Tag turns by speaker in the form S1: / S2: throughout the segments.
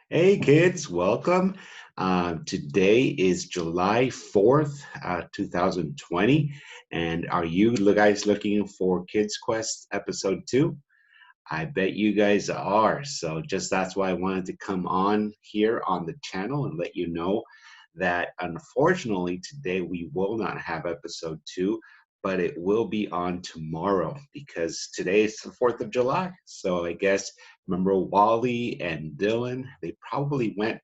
S1: Hey kids, welcome. Today is July 4th, 2020. And are you guys looking for Kids Quest episode 2? I bet you guys are. So just that's why I wanted to come on here on the channel and let you know that unfortunately today we will not have episode 2, but it will be on tomorrow because today is the 4th of July. So I guess remember Wally and Dylan, they probably went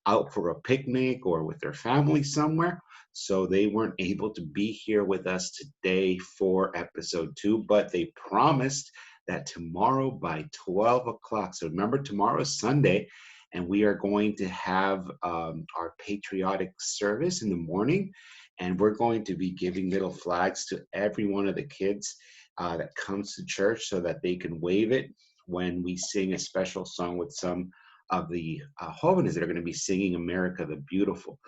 S1: out for a picnic or with their family somewhere. So they weren't able to be here with us today for episode 2, but they promised that tomorrow by 12 o'clock. So remember, tomorrow is Sunday, and we are going to have our patriotic service in the morning. And we're going to be giving little flags to every one of the kids that comes to church so that they can wave it when we sing a special song with some of the jóvenes that are going to be singing America the Beautiful.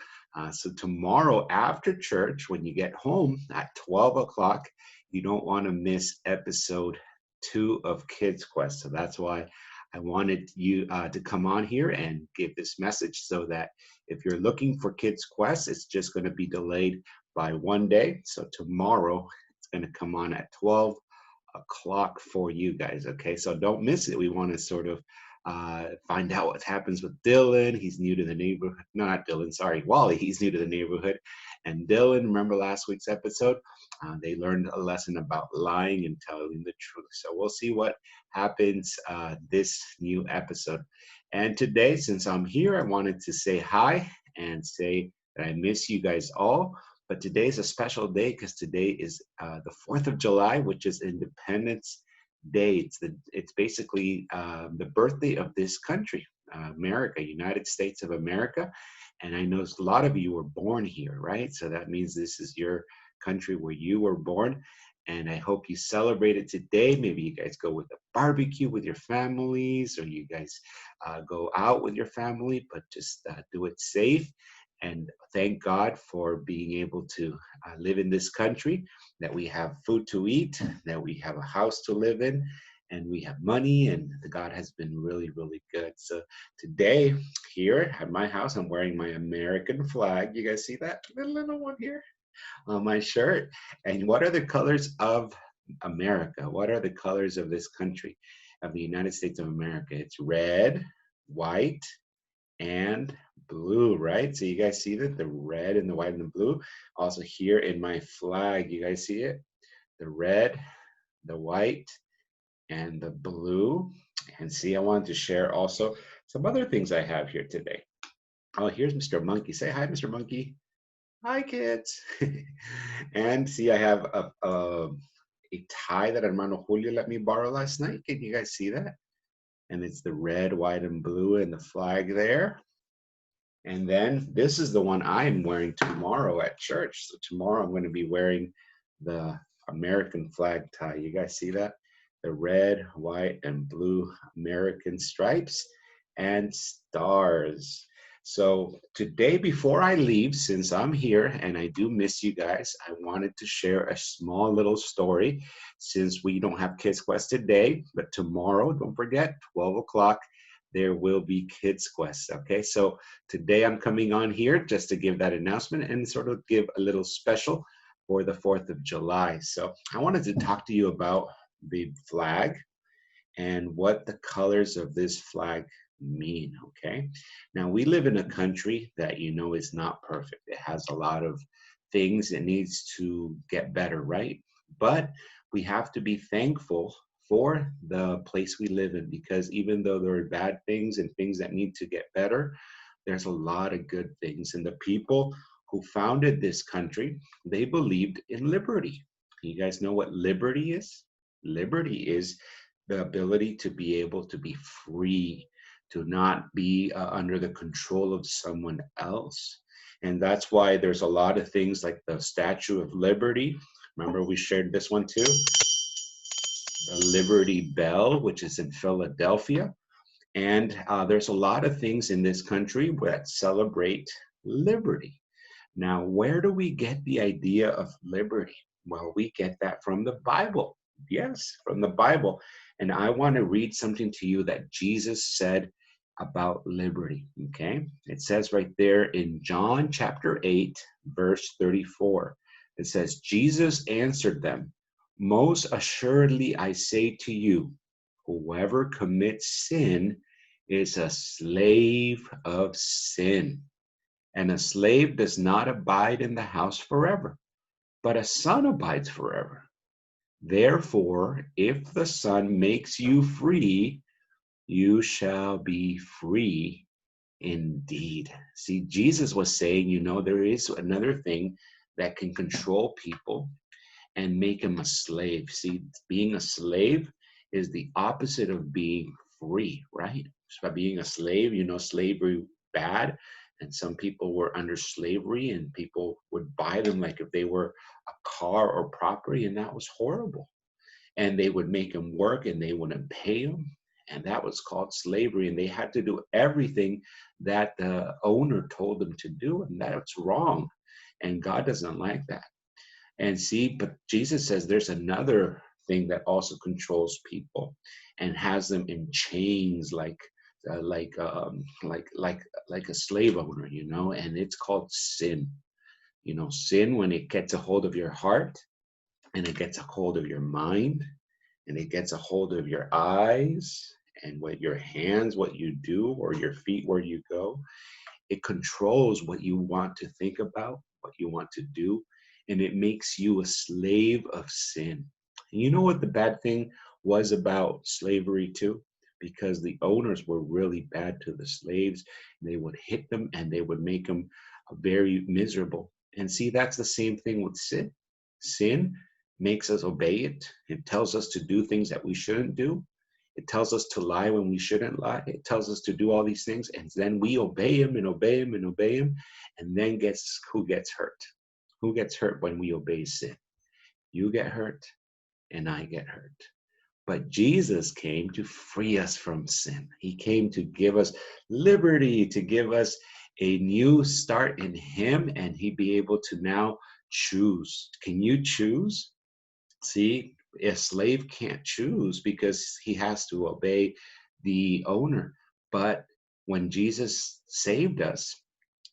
S1: So tomorrow after church, when you get home at 12 o'clock, you don't want to miss episode 2 of Kids Quest. So that's why I wanted you to come on here and give this message so that if you're looking for Kids Quest, it's just going to be delayed by one day. So tomorrow it's going to come on at 12 o'clock for you guys. Okay, so don't miss it. We want to sort of find out what happens with Dylan. He's new to the neighborhood. No, not Dylan, sorry, Wally. He's new to the neighborhood. And Dylan, remember last week's episode? They learned a lesson about lying and telling the truth. So we'll see what happens this new episode. And today, since I'm here, I wanted to say hi and say that I miss you guys all. But today is a special day because today is the 4th of July, which is Independence Day. It's basically the birthday of this country, America, United States of America. And I know a lot of you were born here, right? So that means this is your country where you were born. And I hope you celebrate it today. Maybe you guys go with a barbecue with your families, or you guys go out with your family, but just do it safe. And thank God for being able to live in this country, that we have food to eat, that we have a house to live in, and we have money, and God has been really, really good. So today, here at my house, I'm wearing my American flag. You guys see that? The little one here on my shirt. And what are the colors of America? What are the colors of this country, of the United States of America? It's red, white, and blue, right? So you guys see that? The red and the white and the blue. Also here in my flag, you guys see it? The red, the white, and the blue. And see, I wanted to share also some other things I have here today. Oh, here's Mr. Monkey. Say hi, Mr. Monkey. Hi, kids. And see, I have a tie that Hermano Julio let me borrow last night. Can you guys see that? And it's the red, white, and blue and the flag there. And then this is the one I'm wearing tomorrow at church. So tomorrow I'm going to be wearing the American flag tie. You guys see that? The red, white, and blue American stripes and stars. So today, before I leave, since I'm here and I do miss you guys, I wanted to share a small little story since we don't have Kids Quest today, but tomorrow, don't forget, 12 o'clock, there will be Kids Quest. Okay, so today I'm coming on here just to give that announcement and sort of give a little special for the 4th of July. So I wanted to talk to you about the flag and what the colors of this flag mean, okay? Now, we live in a country that you know is not perfect. It has a lot of things it needs to get better, right? But we have to be thankful for the place we live in, because even though there are bad things and things that need to get better, there's a lot of good things. And the people who founded this country, they believed in liberty. You guys know what liberty is? Liberty is the ability to be able to be free, to not be under the control of someone else. And that's why there's a lot of things like the Statue of Liberty. Remember, we shared this one too. The Liberty Bell, which is in Philadelphia. And there's a lot of things in this country that celebrate liberty. Now, where do we get the idea of liberty? Well, we get that from the Bible. Yes, from the Bible. And I want to read something to you that Jesus said about liberty, okay? It says right there in John chapter 8, verse 34, it says, Jesus answered them, most assuredly I say to you, whoever commits sin is a slave of sin. And a slave does not abide in the house forever, but a son abides forever. Therefore, if the Son makes you free, you shall be free indeed. See, Jesus was saying, there is another thing that can control people and make him a slave. See, being a slave is the opposite of being free, right? So by being a slave, slavery bad. And some people were under slavery and people would buy them like if they were a car or property, and that was horrible. And they would make them work and they wouldn't pay them. And that was called slavery. And they had to do everything that the owner told them to do. And that's wrong. And God doesn't like that. And see, but Jesus says there's another thing that also controls people and has them in chains like a slave owner, and it's called sin. Sin, when it gets a hold of your heart and it gets a hold of your mind and it gets a hold of your eyes and what your hands, what you do, or your feet, where you go. It controls what you want to think about, what you want to do, and it makes you a slave of sin. And you know what the bad thing was about slavery too? Because the owners were really bad to the slaves. They would hit them and they would make them very miserable. And see, that's the same thing with sin. Sin makes us obey it. It tells us to do things that we shouldn't do. It tells us to lie when we shouldn't lie. It tells us to do all these things, and then we obey him and obey him and obey him. And then guess who gets hurt? Who gets hurt when we obey sin? You get hurt, and I get hurt. But Jesus came to free us from sin. He came to give us liberty, to give us a new start in him, and he'd be able to now choose. Can you choose? See, a slave can't choose because he has to obey the owner. But when Jesus saved us,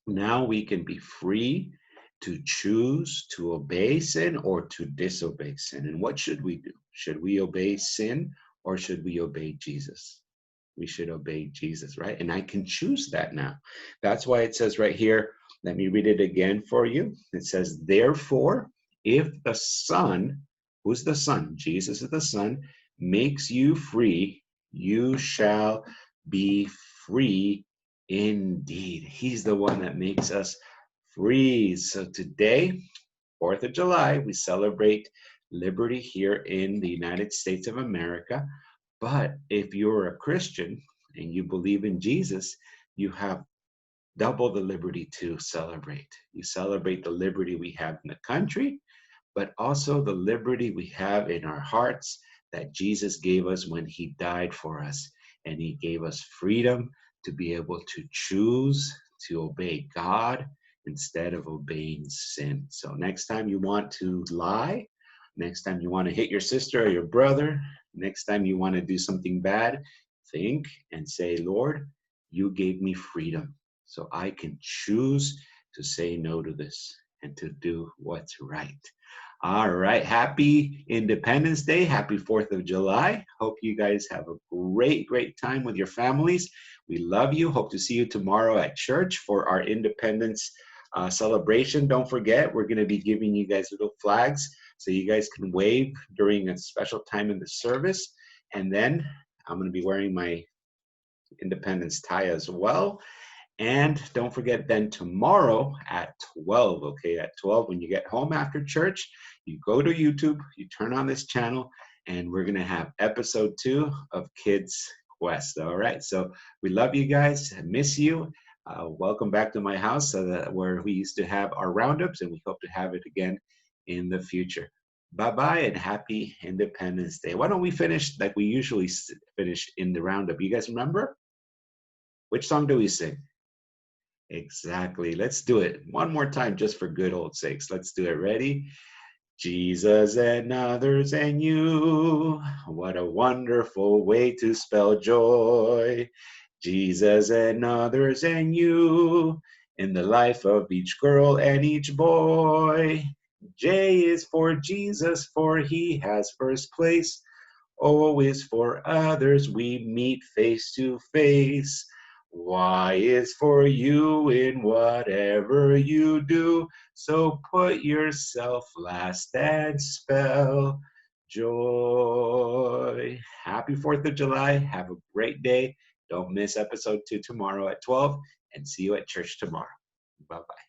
S1: now we can be free to choose to obey sin or to disobey sin. And what should we do? Should we obey sin or should we obey Jesus? We should obey Jesus, right? And I can choose that now. That's why it says right here, let me read it again for you. It says, therefore, if the Son, who's the Son? Jesus is the Son, makes you free, you shall be free indeed. He's the one that makes us free. So today, 4th of July, we celebrate liberty here in the United States of America. But if you're a Christian and you believe in Jesus, you have double the liberty to celebrate. You celebrate the liberty we have in the country, but also the liberty we have in our hearts that Jesus gave us when he died for us. And he gave us freedom to be able to choose to obey God instead of obeying sin. So next time you want to lie, next time you want to hit your sister or your brother, next time you want to do something bad, think and say, Lord, you gave me freedom, so I can choose to say no to this and to do what's right. All right. Happy Independence Day. Happy 4th of July. Hope you guys have a great, great time with your families. We love you. Hope to see you tomorrow at church for our Independence celebration. Don't forget, we're going to be giving you guys little flags so you guys can wave during a special time in the service. And then I'm going to be wearing my Independence tie as well. And don't forget, then tomorrow at 12, okay, at 12, when you get home after church, you go to YouTube, you turn on this channel, and we're going to have episode 2 of Kids Quest. All right, so we love you guys. I miss you. Welcome back to my house where we used to have our roundups, and we hope to have it again in the future. Bye-bye and happy Independence Day. Why don't we finish like we usually finish in the roundup? You guys remember? Which song do we sing? Exactly. Let's do it one more time just for good old sakes. Let's do it. Ready? Jesus and others and you. What a wonderful way to spell joy. Jesus and others and you, in the life of each girl and each boy. J is for Jesus, for he has first place. O is for others we meet face to face. Y is for you in whatever you do. So put yourself last and spell joy. Happy 4th of July. Have a great day. Don't miss episode 2 tomorrow at 12, and see you at church tomorrow. Bye-bye.